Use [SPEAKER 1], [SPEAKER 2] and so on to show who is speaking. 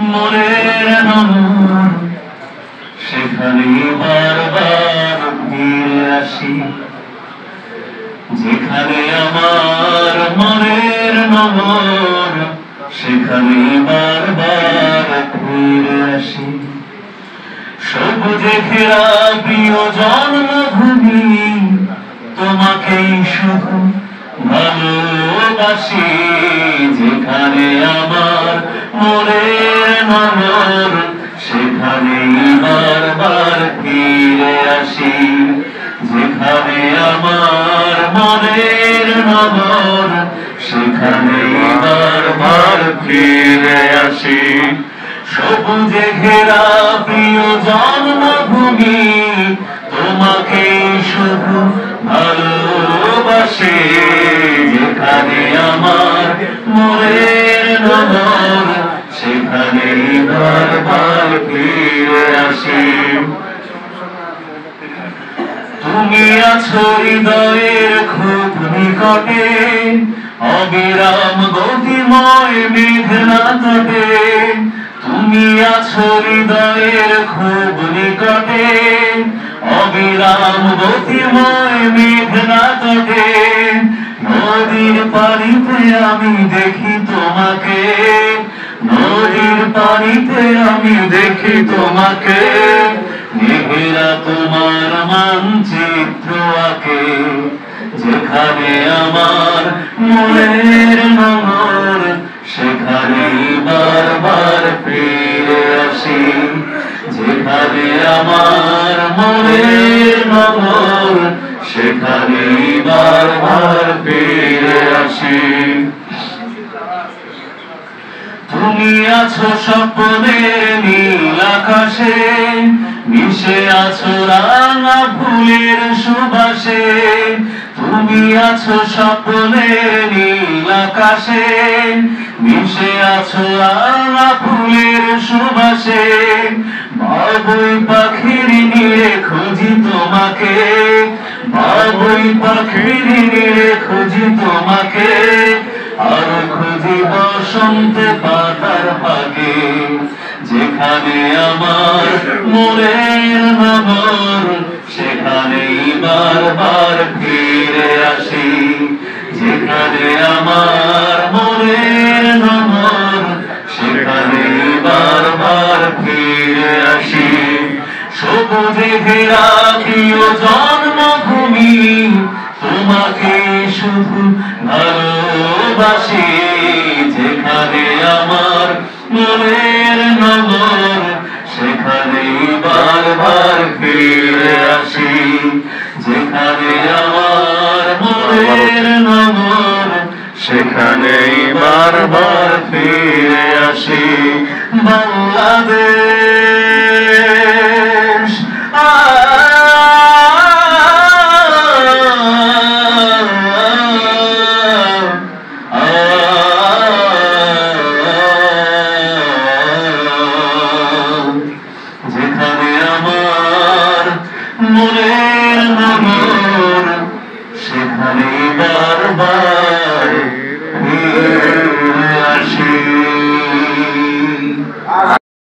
[SPEAKER 1] মনের নগর সেখানে বারবার ফিরে আসি যেখানে আমার মনের নগর সেখানে বারবার ফিরে আসি সবুজে ঘেরা প্রিয় জন্মভূমি তোমাকেই শুধু ভালোবাসি যেখানে আমার মনের নগর সেখানেই বারবার ফিরে আসি যেখানে আমার মনের নগর সেখানেই বারবার ফিরে আসি সবুজে ঘেরা প্রিয় জন্মভূমি তোমাকেই শুধু ভালোবাসি যেখানে আমার মনের নগর সেখানেই বারবার ফিরে আসি তুমি আছো হৃদয়ের খুব নিকটে অবিরাম গতিময় মেঘনা তটে তুমি আছো হৃদয়ের খুব নিকটে অবিরাম গতিময় মেঘনা তটে নদীর পানিতে আমি দেখি তোমাকে নদীর পানিতে আমি দেখি তোমাকে মেঘেরা তোমার মানচিত্র আঁকে যেখানে আমার মনের নগর সেখানেই বারবার ফিরে আসি যেখানে আমার মনের নগর সেখানেই বারবার ফিরে আসি তুমি আছো স্বপ্নের নীল আকাশে মিশে আছো রাঙা ফুলের সুবাসে তুমি আছো স্বপ্নের নীল আকাশে মিশে আছো রাঙা ফুলের সুবাসে বাবুই পাখির নিয়ে খুঁজি তোমাকে বাবুই পাখির নিয়ে খুঁজি তোমাকে আর খুঁজি বসন্তে পাতার পাকে যেখানে আমার মনের নগর সেখানেই বারবার ফিরে আসি যেখানে আমার মনের নগর সেখানেই বারবার ফিরে আসি সবুজে ঘেরা প্রিয় জন্মভূমি তোমাকে শুধু ভালোবাসি যেখানে আমার মনের নগর সেখানেই বারবার ফিরে আসি যেখানে আমার মনের নগর সেখানেই বারবার ফিরে আসি বাংলাদেশ।